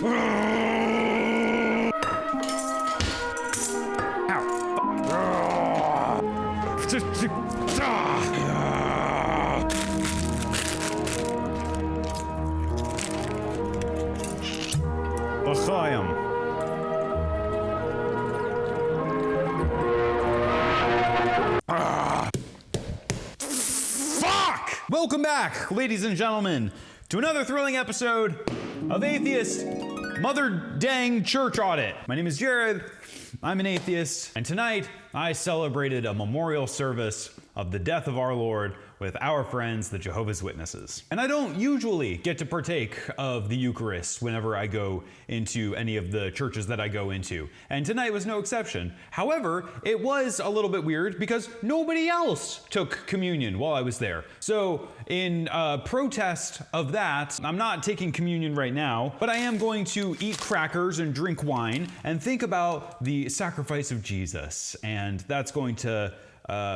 Welcome back, ladies and gentlemen, to another thrilling episode of Atheist Mother Dang Church Audit. My name is Jared, I'm an atheist, and tonight I celebrated a memorial service of the death of our Lord with our friends, the Jehovah's Witnesses. And I don't usually get to partake of the Eucharist whenever I go into any of the churches that I go into. And tonight was no exception. However, it was a little bit weird because nobody else took communion while I was there. So in protest of that, I'm not taking communion right now, but I am going to eat crackers and drink wine and think about the sacrifice of Jesus. And that's going to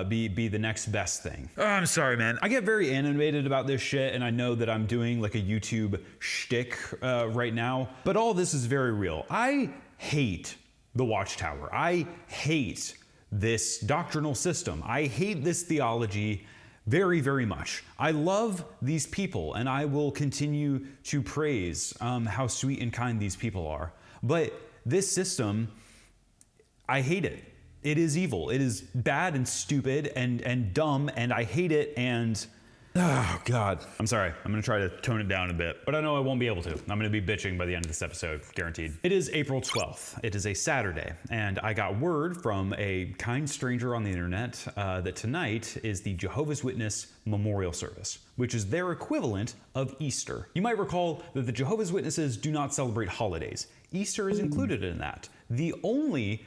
be the next best thing. Oh, I'm sorry, man. I get very animated about this shit, and I know that I'm doing like a YouTube shtick right now, but all this is very real. I hate the Watchtower. I hate this doctrinal system. I hate this theology very, very much. I love these people, and I will continue to praise how sweet and kind these people are. But this system, I hate it. It is evil. It is bad and stupid and dumb, and I hate it, and oh God. I'm sorry. I'm gonna try to tone it down a bit, but I know I won't be able to. I'm gonna be bitching by the end of this episode, guaranteed. It is April 12th. It is a Saturday, and I got word from a kind stranger on the internet that tonight is the Jehovah's Witness memorial service, which is their equivalent of Easter. You might recall that the Jehovah's Witnesses do not celebrate holidays. Easter is included in that. The only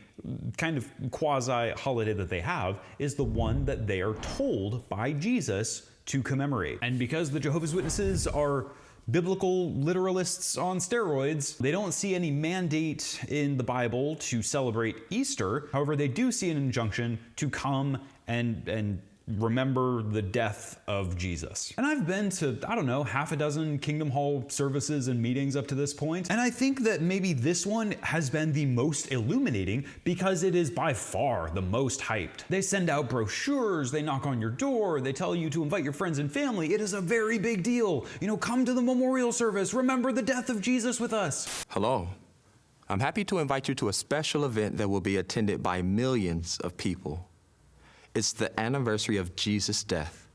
kind of quasi-holiday that they have is the one that they are told by Jesus to commemorate. And because the Jehovah's Witnesses are biblical literalists on steroids, they don't see any mandate in the Bible to celebrate Easter. However, they do see an injunction to come and remember the death of Jesus. And I've been to, I don't know, half a dozen Kingdom Hall services and meetings up to this point, and I think that maybe this one has been the most illuminating because it is by far the most hyped. They send out brochures, they knock on your door, they tell you to invite your friends and family. It is a very big deal. You know, come to the memorial service, remember the death of Jesus with us. Hello. I'm happy to invite you to a special event that will be attended by millions of people. It's the anniversary of Jesus' death.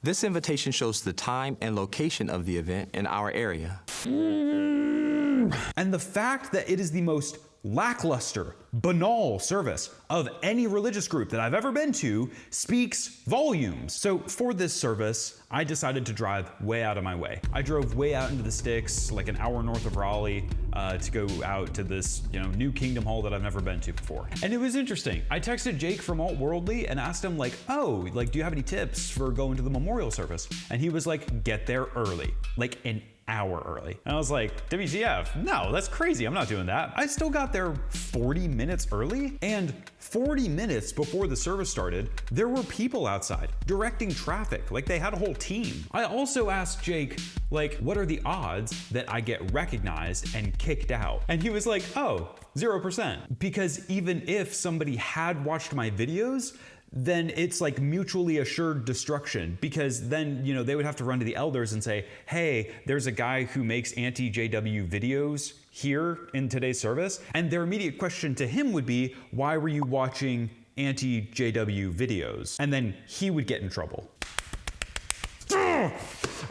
This invitation shows the time and location of the event in our area. And the fact that it is the most lackluster, banal service of any religious group that I've ever been to speaks volumes. So for this service, I decided to drive way out of my way. I drove way out into the sticks, like an hour north of Raleigh, to go out to this, new Kingdom Hall that I've never been to before. And it was interesting. I texted Jake from Alt Worldly and asked him do you have any tips for going to the memorial service? And he was like, get there early, like an hour early. And I was like, WTF, no, that's crazy. I'm not doing that. I still got there 40 minutes early, and 40 minutes before the service started, there were people outside directing traffic. Like they had a whole team. I also asked Jake, what are the odds that I get recognized and kicked out? And he was like, 0%. Because even if somebody had watched my videos, then it's like mutually assured destruction, because then, they would have to run to the elders and say, hey, there's a guy who makes anti-JW videos here in today's service. And their immediate question to him would be, why were you watching anti-JW videos? And then he would get in trouble.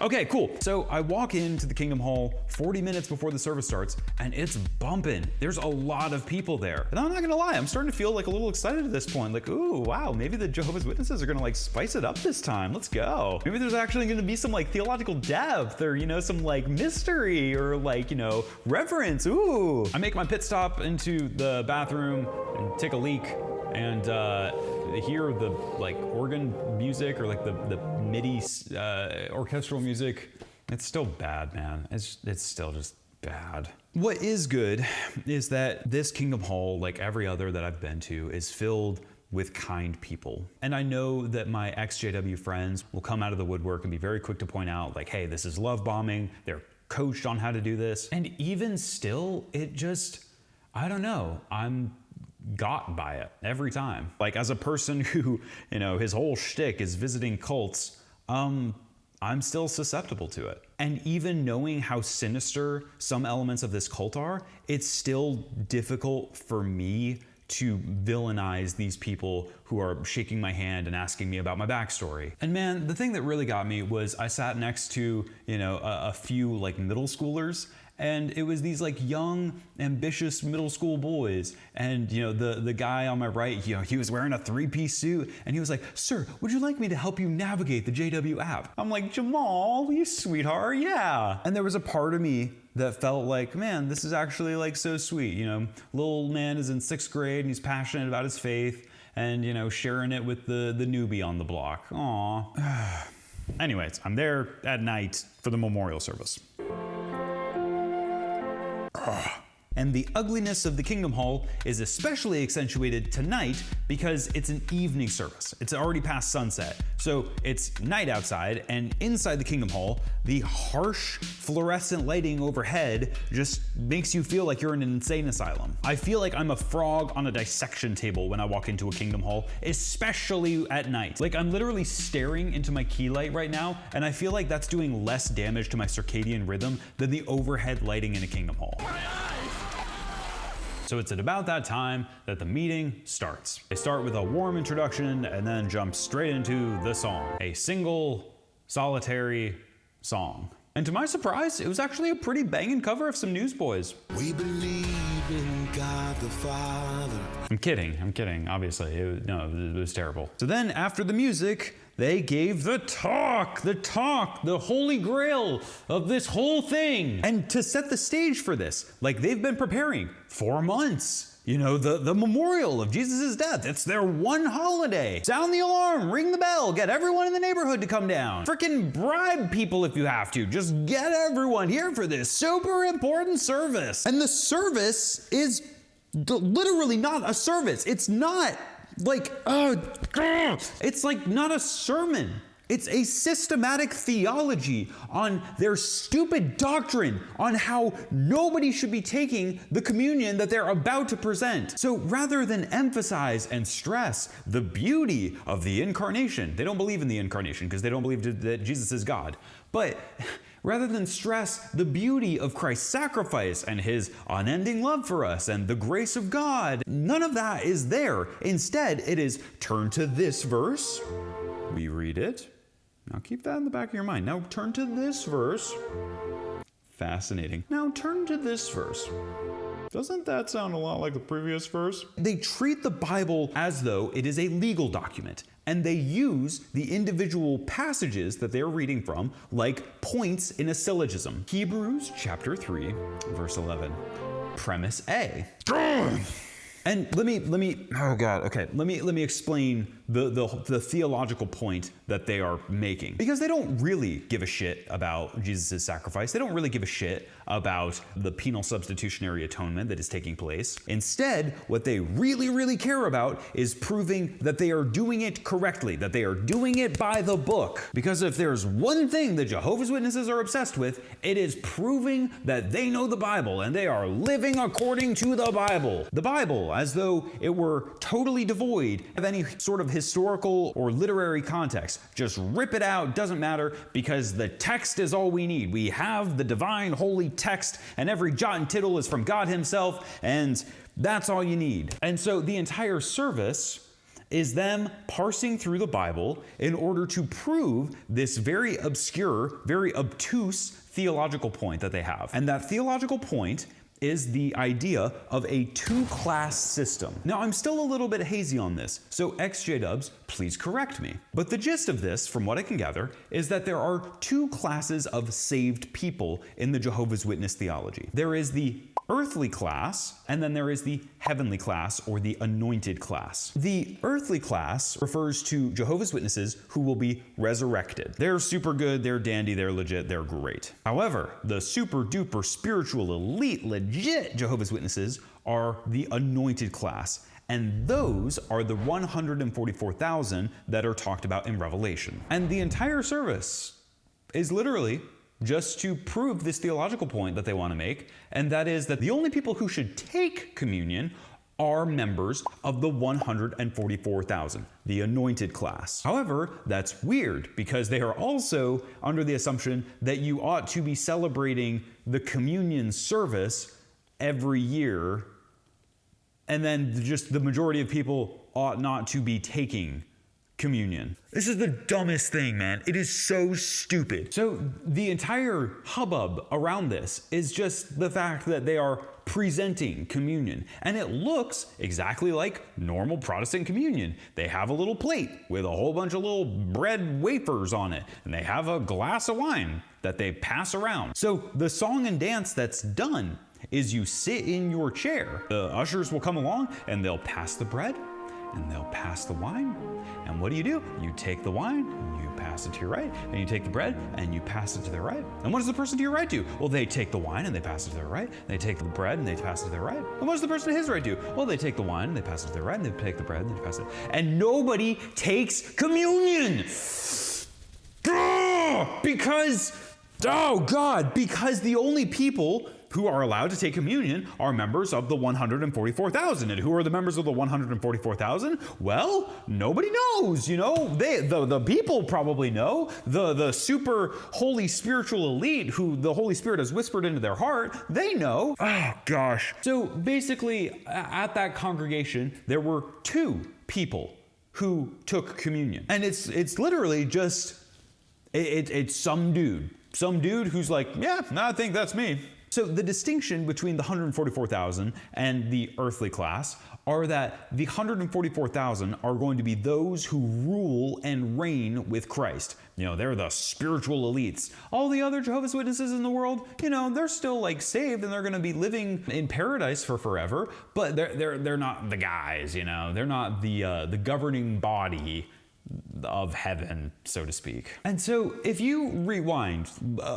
Okay, cool. So I walk into the Kingdom Hall 40 minutes before the service starts, and it's bumping. There's a lot of people there. And I'm not gonna lie, I'm starting to feel a little excited at this point. Ooh, wow, maybe the Jehovah's Witnesses are gonna spice it up this time. Let's go. Maybe there's actually gonna be some theological depth, or some mystery, or reverence. Ooh. I make my pit stop into the bathroom and take a leak, and hear the organ music, or the MIDI orchestral music. It's still bad, man. It's still just bad. What is good is that this Kingdom Hall, like every other that I've been to, is filled with kind people. And I know that my ex-JW friends will come out of the woodwork and be very quick to point out hey, this is love bombing. They're coached on how to do this. And even still, it just, I don't know, I'm got by it every time. Like, as a person who, his whole shtick is visiting cults, I'm still susceptible to it. And even knowing how sinister some elements of this cult are, it's still difficult for me to villainize these people who are shaking my hand and asking me about my backstory. And man, the thing that really got me was I sat next to, a few like middle schoolers, and it was these like young, ambitious middle school boys. And the guy on my right, he was wearing a 3-piece suit, and he was like, "Sir, would you like me to help you navigate the JW app?" I'm like, "Jamal, you sweetheart, yeah." And there was a part of me that felt like, man, this is actually like so sweet. Little man is in 6th grade and he's passionate about his faith and, sharing it with the newbie on the block. Aw. Anyways, I'm there at night for the memorial service. And the ugliness of the Kingdom Hall is especially accentuated tonight because it's an evening service. It's already past sunset. So it's night outside, and inside the Kingdom Hall, the harsh fluorescent lighting overhead just makes you feel like you're in an insane asylum. I feel like I'm a frog on a dissection table when I walk into a Kingdom Hall, especially at night. Like, I'm literally staring into my key light right now, and I feel like that's doing less damage to my circadian rhythm than the overhead lighting in a Kingdom Hall. So it's at about that time that the meeting starts. They start with a warm introduction and then jump straight into the song. A single, solitary song. And to my surprise, it was actually a pretty banging cover of some Newsboys. We believe in God the Father. I'm kidding, obviously. It was terrible. So then after the music, they gave the talk, the holy grail of this whole thing. And to set the stage for this, like they've been preparing 4 months. The memorial of Jesus' death. It's their one holiday. Sound the alarm, ring the bell, get everyone in the neighborhood to come down. Frickin' bribe people if you have to. Just get everyone here for this super important service. And the service is literally not a service. It's not like, it's like not a sermon. It's a systematic theology on their stupid doctrine on how nobody should be taking the communion that they're about to present. So rather than emphasize and stress the beauty of the incarnation, they don't believe in the incarnation because they don't believe that Jesus is God. But rather than stress the beauty of Christ's sacrifice and his unending love for us and the grace of God, none of that is there. Instead, it is turn to this verse, we read it. Now keep that in the back of your mind. Now turn to this verse. Fascinating. Now turn to this verse. Doesn't that sound a lot like the previous verse? They treat the Bible as though it is a legal document, and they use the individual passages that they're reading from like points in a syllogism. Hebrews chapter 3, verse 11. Premise A. And let me explain the theological point that they are making. Because they don't really give a shit about Jesus' sacrifice. They don't really give a shit about the penal substitutionary atonement that is taking place. Instead, what they really, really care about is proving that they are doing it correctly, that they are doing it by the book. Because if there's one thing that Jehovah's Witnesses are obsessed with, it is proving that they know the Bible and they are living according to the Bible. The Bible, as though it were totally devoid of any sort of historical or literary context. Just rip it out, doesn't matter, because the text is all we need. We have the divine holy text, and every jot and tittle is from God himself, and that's all you need. And so the entire service is them parsing through the Bible in order to prove this very obscure, very obtuse theological point that they have. And that theological point is the idea of a two-class system. Now, I'm still a little bit hazy on this, so XJDubs, please correct me. But the gist of this, from what I can gather, is that there are two classes of saved people in the Jehovah's Witness theology. There is the earthly class, and then there is the heavenly class, or the anointed class. The earthly class refers to Jehovah's Witnesses who will be resurrected. They're super good, they're dandy, they're legit, they're great. However, the super duper spiritual elite legit Jehovah's Witnesses are the anointed class. And those are the 144,000 that are talked about in Revelation. And the entire service is literally just to prove this theological point that they want to make, and that is that the only people who should take communion are members of the 144,000, the anointed class. However, that's weird because they are also under the assumption that you ought to be celebrating the communion service every year, and then just the majority of people ought not to be taking communion. This is the dumbest thing, man. It is so stupid. So the entire hubbub around this is just the fact that they are presenting communion, and it looks exactly like normal Protestant communion. They have a little plate with a whole bunch of little bread wafers on it, and they have a glass of wine that they pass around. So the song and dance that's done is you sit in your chair. The ushers will come along and they'll pass the bread and they'll pass the wine. And what do? You take the wine and you pass it to your right, and you take the bread and you pass it to their right. And what does the person to your right do? Well, they take the wine and they pass it to their right. They take the bread and they pass it to their right. And what does the person to his right do? Well, they take the wine and they pass it to their right, and they take the bread and they pass it. And nobody takes communion. Because the only people who are allowed to take communion are members of the 144,000. And who are the members of the 144,000? Well, nobody knows, the people probably know. The super holy spiritual elite who the Holy Spirit has whispered into their heart, they know. Oh gosh. So basically at that congregation, there were two people who took communion. And it's literally just, it's some dude who's like, yeah, I think that's me. So the distinction between the 144,000 and the earthly class are that the 144,000 are going to be those who rule and reign with Christ. They're the spiritual elites. All the other Jehovah's Witnesses in the world, they're still saved and they're going to be living in paradise for forever, but they're not the guys, They're not the governing body of heaven, so to speak. And so if you rewind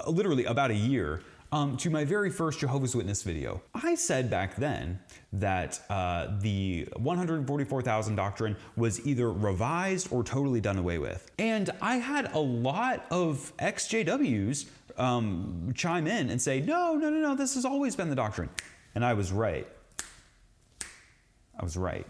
literally about a year to my very first Jehovah's Witness video, I said back then that the 144,000 doctrine was either revised or totally done away with. And I had a lot of ex-JWs chime in and say, no, this has always been the doctrine. And I was right.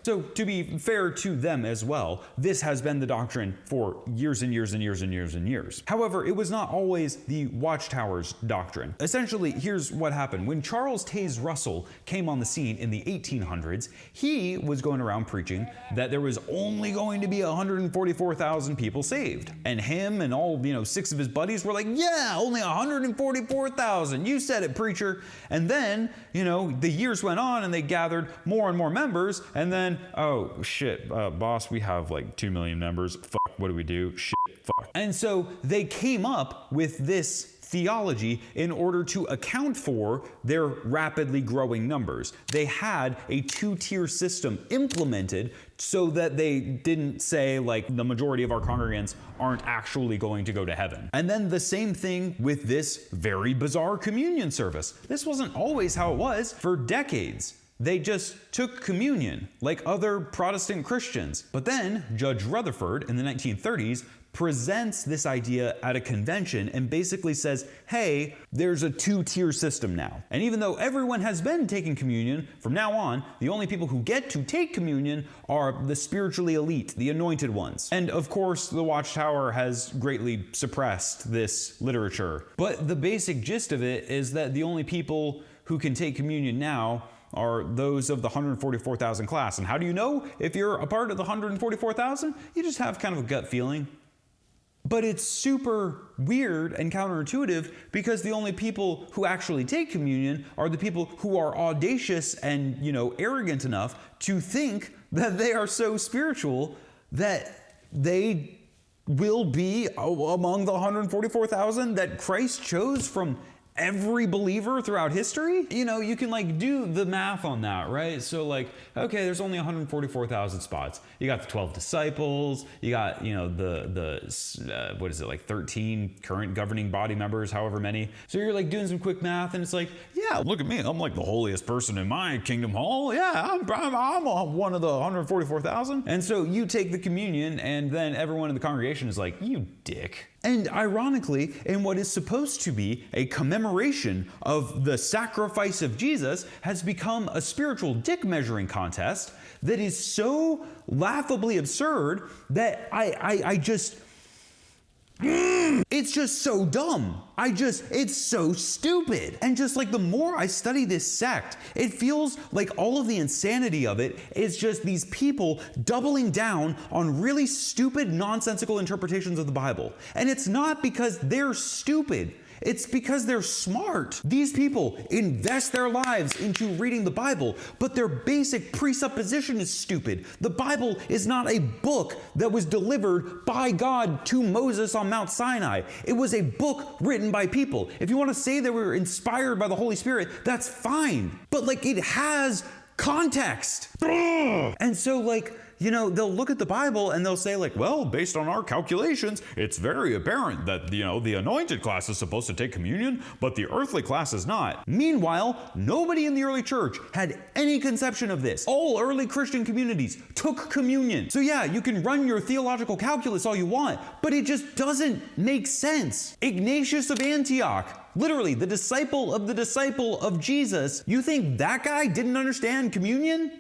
So to be fair to them as well, this has been the doctrine for years and years and years and years and years. However, it was not always the Watchtower's doctrine. Essentially, here's what happened. When Charles Taze Russell came on the scene in the 1800s, he was going around preaching that there was only going to be 144,000 people saved. And him and all, 6 of his buddies were like, yeah, only 144,000. You said it, preacher. And then, the years went on and they gathered more and more members. And then, oh shit, boss, we have 2 million members. Fuck, what do we do? Shit, fuck. And so they came up with this theology in order to account for their rapidly growing numbers. They had a 2-tier system implemented so that they didn't say the majority of our congregants aren't actually going to go to heaven. And then the same thing with this very bizarre communion service. This wasn't always how it was. For decades, they just took communion like other Protestant Christians. But then Judge Rutherford in the 1930s presents this idea at a convention and basically says, hey, there's a 2-tier system now. And even though everyone has been taking communion, from now on, the only people who get to take communion are the spiritually elite, the anointed ones. And of course, the Watchtower has greatly suppressed this literature. But the basic gist of it is that the only people who can take communion now are those of the 144,000 class. And how do you know if you're a part of the 144,000? You just have kind of a gut feeling. But it's super weird and counterintuitive because the only people who actually take communion are the people who are audacious and, arrogant enough to think that they are so spiritual that they will be among the 144,000 that Christ chose from every believer throughout history? You know, you can like do the math on that, right? So like, okay, there's only 144,000 spots. You got the 12 disciples, you got, you know, what is it, like 13 current governing body members, however many. So you're like doing some quick math and it's like, yeah, look at me, I'm like the holiest person in my kingdom hall. Yeah, I'm one of the 144,000. And so you take the communion and then everyone in the congregation is like, you dick. And ironically, in what is supposed to be a commemoration of the sacrifice of Jesus, has become a spiritual dick measuring contest that is so laughably absurd that I just, it's just so dumb. It's so stupid. And just like the more I study this sect, it feels like all of the insanity of it is just these people doubling down on really stupid, nonsensical interpretations of the Bible. And it's not because they're stupid. It's because they're smart. These people invest their lives into reading the Bible, but their basic presupposition is stupid. The Bible is not a book that was delivered by God to Moses on Mount Sinai. It was a book written by people. If you want to say they were inspired by the Holy Spirit, that's fine. But like, it has context. And so like, you know, they'll look at the Bible and they'll say like, well, based on our calculations, it's very apparent that, you know, the anointed class is supposed to take communion, but the earthly class is not. Meanwhile, nobody in the early church had any conception of this. All early Christian communities took communion. So yeah, you can run your theological calculus all you want, but it just doesn't make sense. Ignatius of Antioch, literally the disciple of Jesus, you think that guy didn't understand communion?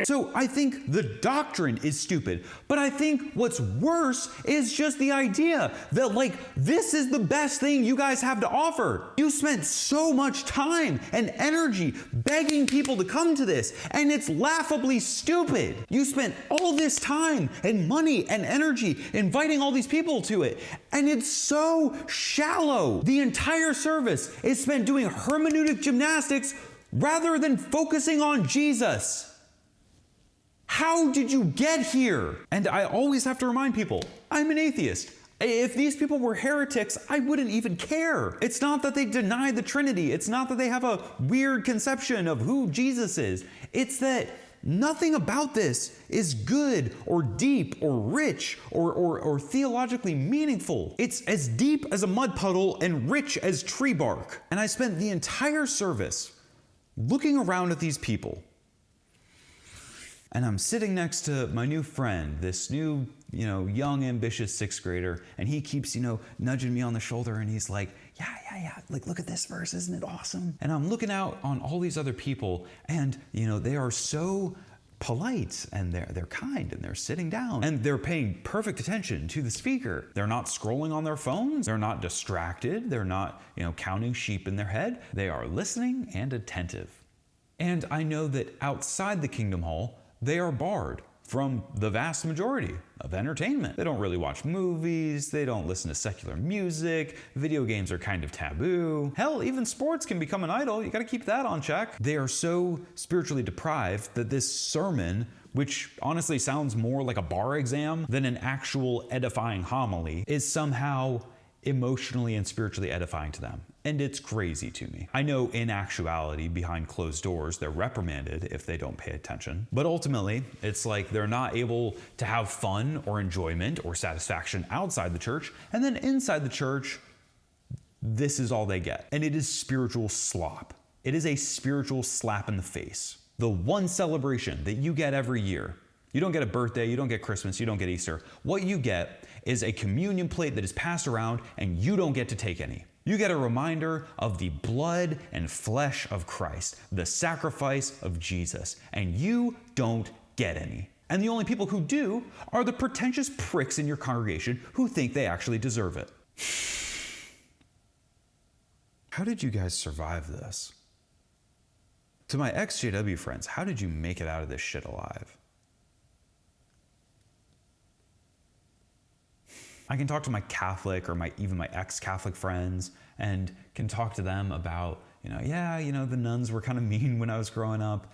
So I think the doctrine is stupid, but I think what's worse is just the idea that like, this is the best thing you guys have to offer. You spent so much time and energy begging people to come to this, and it's laughably stupid. You spent all this time and money and energy inviting all these people to it, and it's so shallow. The entire service is spent doing hermeneutic gymnastics rather than focusing on Jesus. How did you get here? And I always have to remind people, I'm an atheist. If these people were heretics, I wouldn't even care. It's not that they deny the Trinity. It's not that they have a weird conception of who Jesus is. It's that nothing about this is good or deep or rich or theologically meaningful. It's as deep as a mud puddle and rich as tree bark. And I spent the entire service looking around at these people. And I'm sitting next to my new friend, this new, you know, young, ambitious sixth grader, and he keeps, you know, nudging me on the shoulder, and he's like, yeah, like, look at this verse, isn't it awesome? And I'm looking out on all these other people, and, you know, they are so polite, and they're kind, and they're sitting down, and they're paying perfect attention to the speaker. They're not scrolling on their phones. They're not distracted. They're not, you know, counting sheep in their head. They are listening and attentive. And I know that outside the Kingdom Hall, they are barred from the vast majority of entertainment. They don't really watch movies, they don't listen to secular music, video games are kind of taboo. Hell, even sports can become an idol, you gotta keep that on check. They are so spiritually deprived that this sermon, which honestly sounds more like a bar exam than an actual edifying homily, is somehow emotionally and spiritually edifying to them. And it's crazy to me. I know in actuality, behind closed doors, they're reprimanded if they don't pay attention. But ultimately, it's like they're not able to have fun or enjoyment or satisfaction outside the church. And then inside the church, this is all they get. And it is spiritual slop. It is a spiritual slap in the face. The one celebration that you get every year. You don't get a birthday, you don't get Christmas, you don't get Easter. What you get is a communion plate that is passed around and you don't get to take any. You get a reminder of the blood and flesh of Christ, the sacrifice of Jesus, and you don't get any. And the only people who do are the pretentious pricks in your congregation who think they actually deserve it. How did you guys survive this? To my ex-JW friends, how did you make it out of this shit alive? I can talk to my Catholic or even my ex-Catholic friends and can talk to them about, the nuns were kind of mean when I was growing up.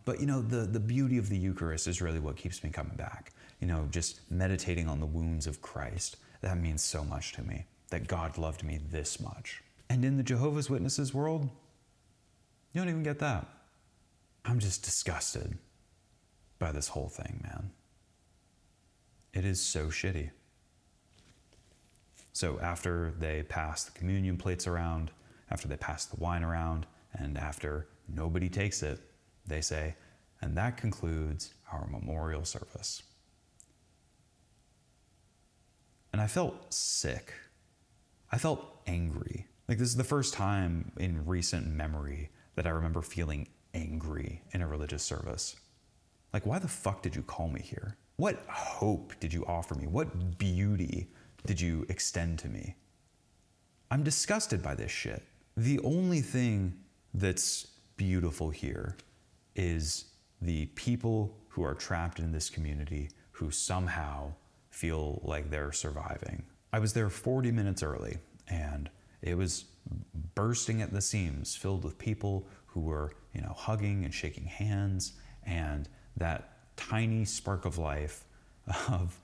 But the beauty of the Eucharist is really what keeps me coming back. Just meditating on the wounds of Christ. That means so much to me, that God loved me this much. And in the Jehovah's Witnesses world, you don't even get that. I'm just disgusted by this whole thing, man. It is so shitty. So after they pass the communion plates around, after they pass the wine around, and after nobody takes it, they say, and that concludes our memorial service. And I felt sick. I felt angry. Like, this is the first time in recent memory that I remember feeling angry in a religious service. Like, why the fuck did you call me here? What hope did you offer me? What beauty did you extend to me? I'm disgusted by this shit. The only thing that's beautiful here is the people who are trapped in this community who somehow feel like they're surviving. I was there 40 minutes early, and it was bursting at the seams, filled with people who were, hugging and shaking hands, and that tiny spark of life of,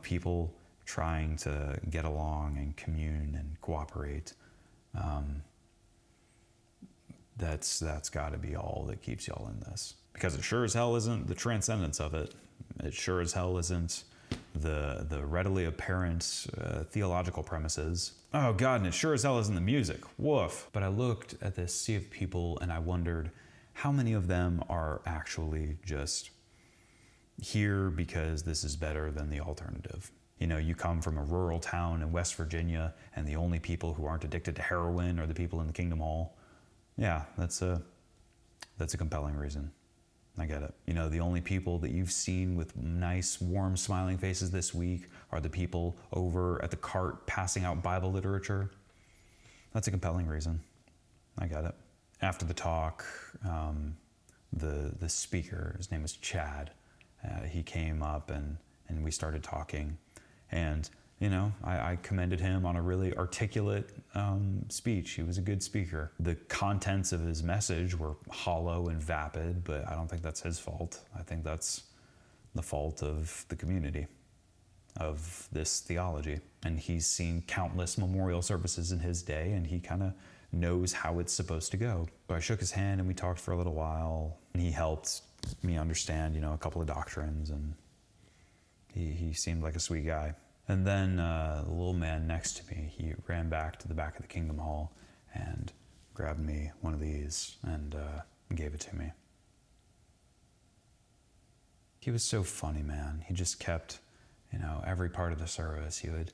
people trying to get along and commune and cooperate. That's got to be all that keeps y'all in this. Because it sure as hell isn't the transcendence of it. It sure as hell isn't the readily apparent theological premises. Oh God, and it sure as hell isn't the music. Woof. But I looked at this sea of people and I wondered how many of them are actually just here because this is better than the alternative. You come from a rural town in West Virginia and the only people who aren't addicted to heroin are the people in the Kingdom Hall. Yeah, that's a compelling reason. I get it. The only people that you've seen with nice, warm, smiling faces this week are the people over at the cart passing out Bible literature. That's a compelling reason. I get it. After the talk, the speaker, his name was Chad, he came up and we started talking. And, I commended him on a really articulate speech. He was a good speaker. The contents of his message were hollow and vapid, but I don't think that's his fault. I think that's the fault of the community, of this theology. And he's seen countless memorial services in his day, and he kind of knows how it's supposed to go. So I shook his hand and we talked for a little while, and he helped me understand, a couple of doctrines, and he seemed like a sweet guy. And then the little man next to me, he ran back to the back of the Kingdom Hall and grabbed me one of these and gave it to me. He was so funny, man. He just kept, every part of the service, he would,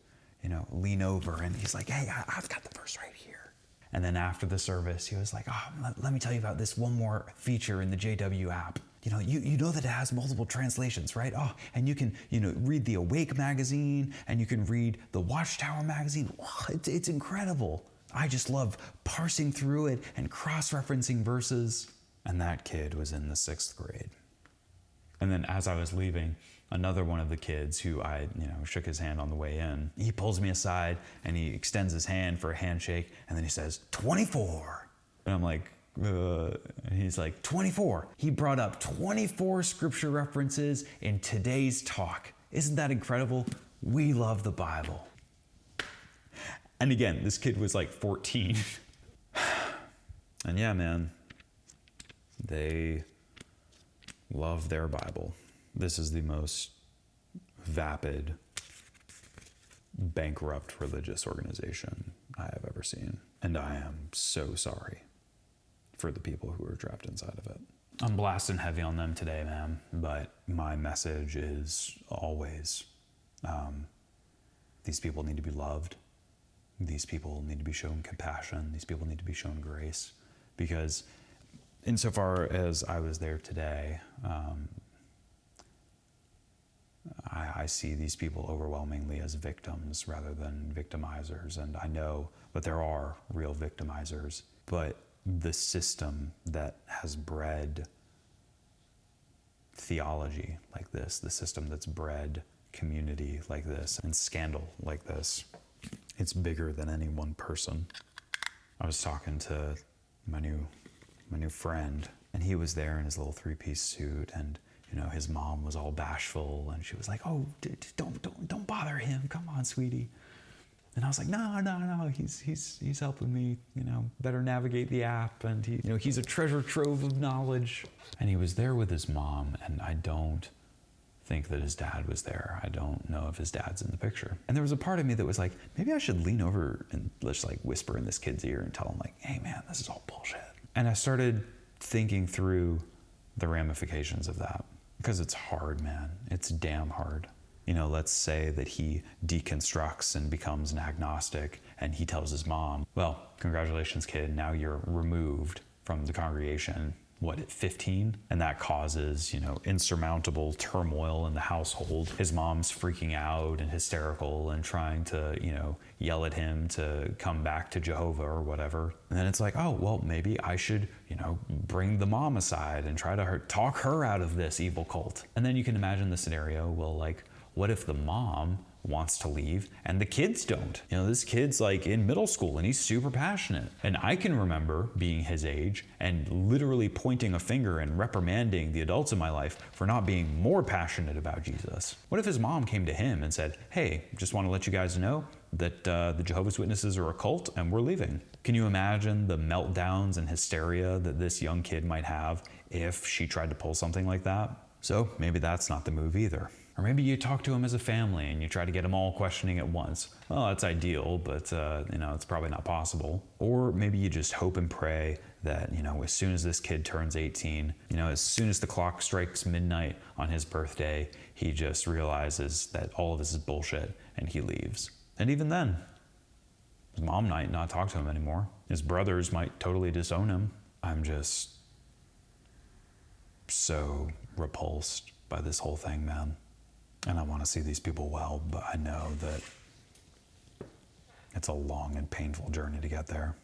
lean over and he's like, hey, I've got the verse right here. And then after the service, he was like, oh, let me tell you about this one more feature in the JW app. You know that it has multiple translations, right? Oh, and you can, read the Awake magazine, and you can read the Watchtower magazine. Oh, it's incredible. I just love parsing through it and cross-referencing verses. And that kid was in the 6th grade. And then as I was leaving, another one of the kids who I, shook his hand on the way in, he pulls me aside and he extends his hand for a handshake, and then he says, 24. And I'm like, and he's like, 24. He brought up 24 scripture references in today's talk. Isn't that incredible? We love the Bible. And again, this kid was like 14. And yeah, man, they love their Bible. This is the most vapid, bankrupt religious organization I have ever seen. And I am so sorry for the people who are trapped inside of it. I'm blasting heavy on them today, man, but my message is always, these people need to be loved. These people need to be shown compassion. These people need to be shown grace, because insofar as I was there today, I see these people overwhelmingly as victims rather than victimizers. And I know that there are real victimizers, but the system that has bred theology like this, the system that's bred community like this and scandal like this, it's bigger than any one person. I was talking to my new friend, and he was there in his little 3-piece suit, and his mom was all bashful, and she was like, "Oh, don't bother him. Come on, sweetie." And I was like, no, he's helping me, better navigate the app, and he's a treasure trove of knowledge. And he was there with his mom, and I don't think that his dad was there. I don't know if his dad's in the picture. And there was a part of me that was like, maybe I should lean over and just like whisper in this kid's ear and tell him like, hey man, this is all bullshit. And I started thinking through the ramifications of that, because it's hard, man. It's damn hard. Let's say that he deconstructs and becomes an agnostic, and he tells his mom, well, congratulations, kid, now you're removed from the congregation, at 15? And that causes, insurmountable turmoil in the household. His mom's freaking out and hysterical and trying to, yell at him to come back to Jehovah or whatever. And then it's like, oh, well, maybe I should, bring the mom aside and try to talk her out of this evil cult. And then you can imagine the scenario, well, like, what if the mom wants to leave and the kids don't? This kid's like in middle school and he's super passionate. And I can remember being his age and literally pointing a finger and reprimanding the adults in my life for not being more passionate about Jesus. What if his mom came to him and said, hey, just want to let you guys know that the Jehovah's Witnesses are a cult and we're leaving? Can you imagine the meltdowns and hysteria that this young kid might have if she tried to pull something like that? So maybe that's not the move either. Or maybe you talk to him as a family and you try to get them all questioning at once. Well, that's ideal, but it's probably not possible. Or maybe you just hope and pray that, as soon as this kid turns 18, as soon as the clock strikes midnight on his birthday, he just realizes that all of this is bullshit and he leaves. And even then, his mom might not talk to him anymore. His brothers might totally disown him. I'm just so repulsed by this whole thing, man. And I want to see these people well, but I know that it's a long and painful journey to get there.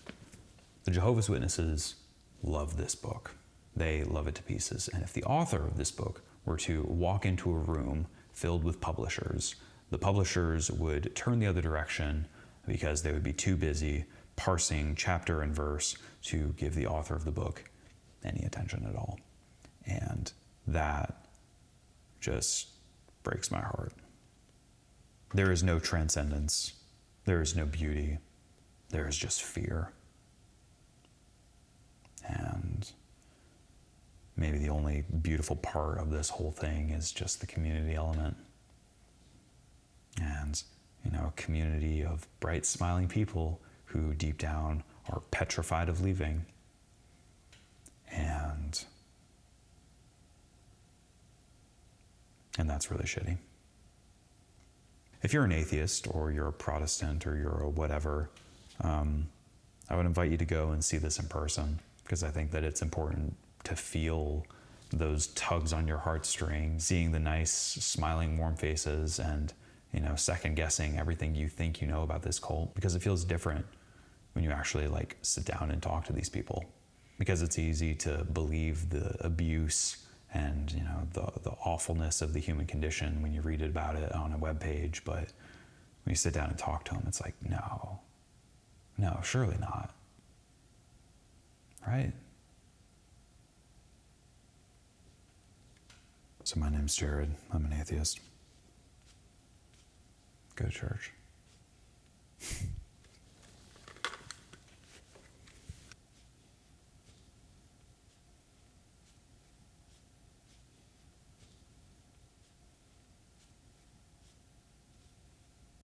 The Jehovah's Witnesses love this book. They love it to pieces. And if the author of this book were to walk into a room filled with publishers, the publishers would turn the other direction because they would be too busy parsing chapter and verse to give the author of the book any attention at all. And that just breaks my heart. There is no transcendence. There is no beauty. There is just fear. And maybe the only beautiful part of this whole thing is just the community element. And, a community of bright, smiling people who deep down are petrified of leaving. And that's really shitty. If you're an atheist or you're a Protestant or you're a whatever, I would invite you to go and see this in person, because I think that it's important to feel those tugs on your heartstrings, seeing the nice, smiling, warm faces, and second guessing everything you think you know about this cult, because it feels different when you actually sit down and talk to these people. Because it's easy to believe the abuse and the awfulness of the human condition when you read about it on a webpage, but when you sit down and talk to them, it's like, no, surely not, right? So my name's Jared. I'm an atheist. Go to church.